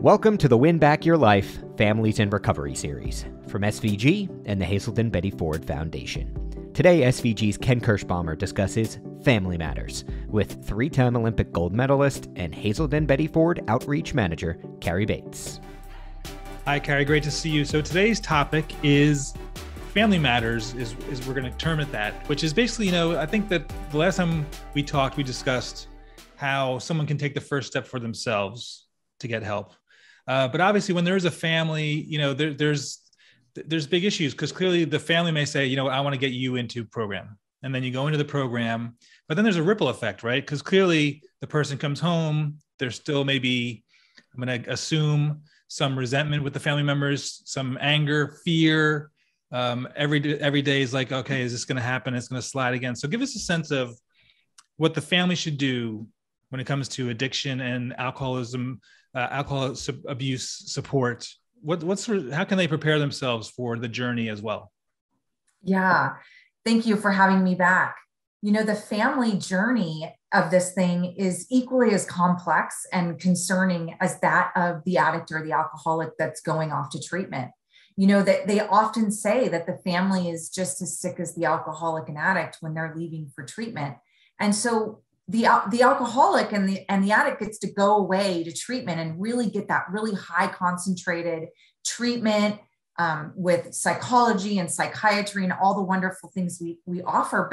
Welcome to the Win Back Your Life Families in Recovery series from SVG and the Hazelden Betty Ford Foundation. Today, SVG's Ken Kirschbaumer discusses Family Matters with three-time Olympic gold medalist and Hazelden Betty Ford Outreach Manager, Carrie Bates. Hi, Carrie. Great to see you. So today's topic is Family Matters, is we're going to term it that, which is basically, I think that the last time we talked, we discussed how someone can take the first step for themselves to get help. But obviously, when there is a family, there's big issues because clearly the family may say, I want to get you into program. And then you go into the program, but then there's a ripple effect, right? Because clearly the person comes home, there's still maybe, I'm going to assume, some resentment with the family members, some anger, fear. Every day is like, okay, is this going to happen? It's going to slide again. So give us a sense of what the family should do when it comes to addiction and alcoholism, alcohol abuse support. How can they prepare themselves for the journey as well? Yeah. Thank you for having me back. The family journey of this thing is equally as complex and concerning as that of the addict or the alcoholic that's going off to treatment. That they often say that the family is just as sick as the alcoholic and addict when they're leaving for treatment. And so the alcoholic and the addict gets to go away to treatment and really get that really high concentrated treatment with psychology and psychiatry and all the wonderful things we offer.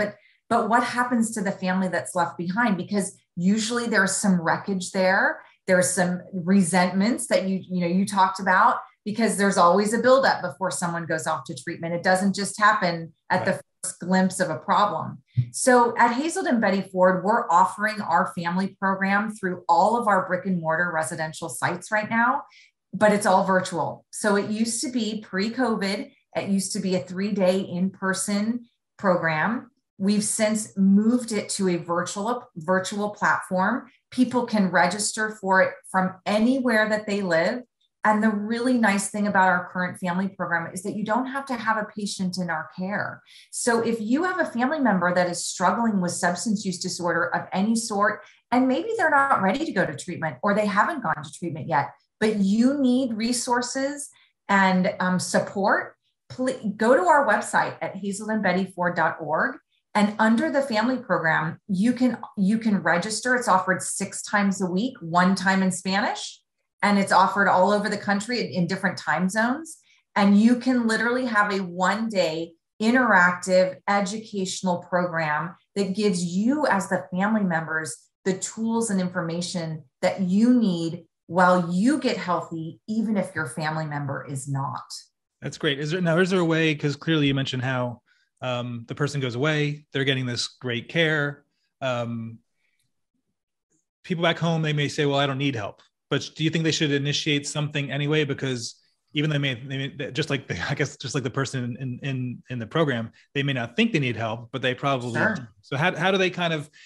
But what happens to the family that's left behind? Because usually there's some wreckage there. There's some resentments that you talked about, because there's always a buildup before someone goes off to treatment. It doesn't just happen at the first glimpse of a problem. So at Hazelden Betty Ford, we're offering our family program through all of our brick and mortar residential sites right now, but it's all virtual. So it used to be pre-COVID, it used to be a 3-day in-person program. We've since moved it to a virtual platform. People can register for it from anywhere that they live. And the really nice thing about our current family program is that you don't have to have a patient in our care. So if you have a family member that is struggling with substance use disorder of any sort, and maybe they're not ready to go to treatment or they haven't gone to treatment yet, but you need resources and support, please go to our website at hazeldenbettyford.org. And under the family program, you can register. It's offered 6 times a week, 1 time in Spanish. And it's offered all over the country in different time zones. And you can literally have a 1-day interactive educational program that gives you as the family members the tools and information that you need while you get healthy, even if your family member is not. That's great. Is there a way, because clearly you mentioned how the person goes away, they're getting this great care. People back home, they may say, well, I don't need help. But do you think they should initiate something anyway? Because even they may just like the person in the program, they may not think they need help, but they probably do. So how do they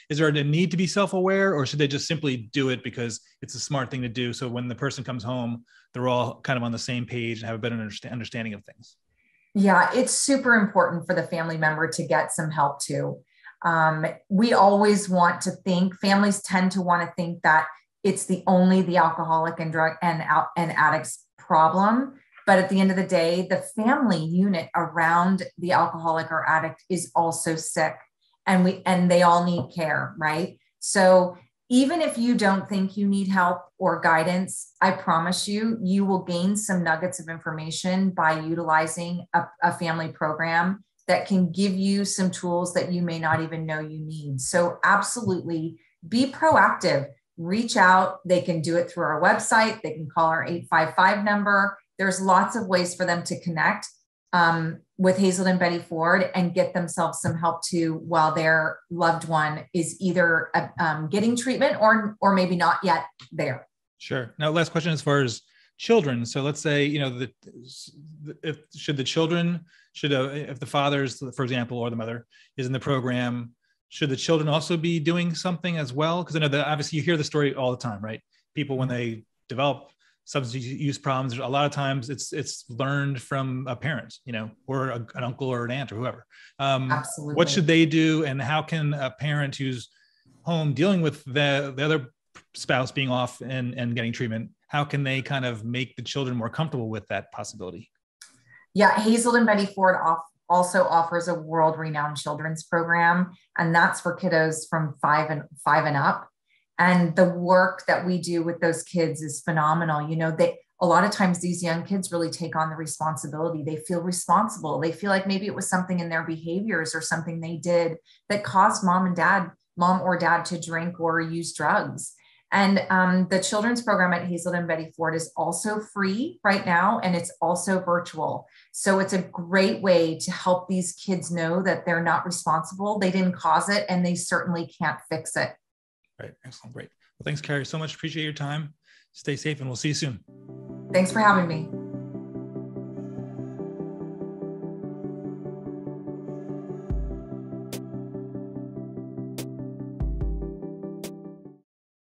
is there a need to be self-aware, or should they just simply do it because it's a smart thing to do? So when the person comes home, they're all kind of on the same page and have a better understanding of things. Yeah, it's super important for the family member to get some help too. We always want to think, families tend to want to think that it's only the alcoholic and drug and addict's problem. But at the end of the day, the family unit around the alcoholic or addict is also sick, and they all need care, right? So even if you don't think you need help or guidance, I promise you will gain some nuggets of information by utilizing a family program that can give you some tools that you may not even know you need. So absolutely be proactive. Reach out. They can do it through our website. They can call our 855 number. There's lots of ways for them to connect with Hazelden Betty Ford and get themselves some help too while their loved one is either getting treatment or maybe not yet there. Sure. Now, last question as far as children. So let's say, if the father's, for example, or the mother is in the program, should the children also be doing something as well? Because I know that obviously you hear the story all the time, right? People, when they develop substance use problems, a lot of times it's learned from a parent, or an uncle or an aunt or whoever. Absolutely. What should they do? And how can a parent who's home dealing with the other spouse being off and getting treatment, how can they kind of make the children more comfortable with that possibility? Yeah, Hazelden Betty Ford also offers a world-renowned children's program, and that's for kiddos from five and up. And the work that we do with those kids is phenomenal. You know, a lot of times these young kids really take on the responsibility. They feel responsible. They feel like maybe it was something in their behaviors or something they did that caused mom or dad to drink or use drugs. And the children's program at Hazelden Betty Ford is also free right now, and it's also virtual. So it's a great way to help these kids know that they're not responsible. They didn't cause it, and they certainly can't fix it. Right. Excellent. Great. Well, thanks, Carrie, so much. Appreciate your time. Stay safe, and we'll see you soon. Thanks for having me.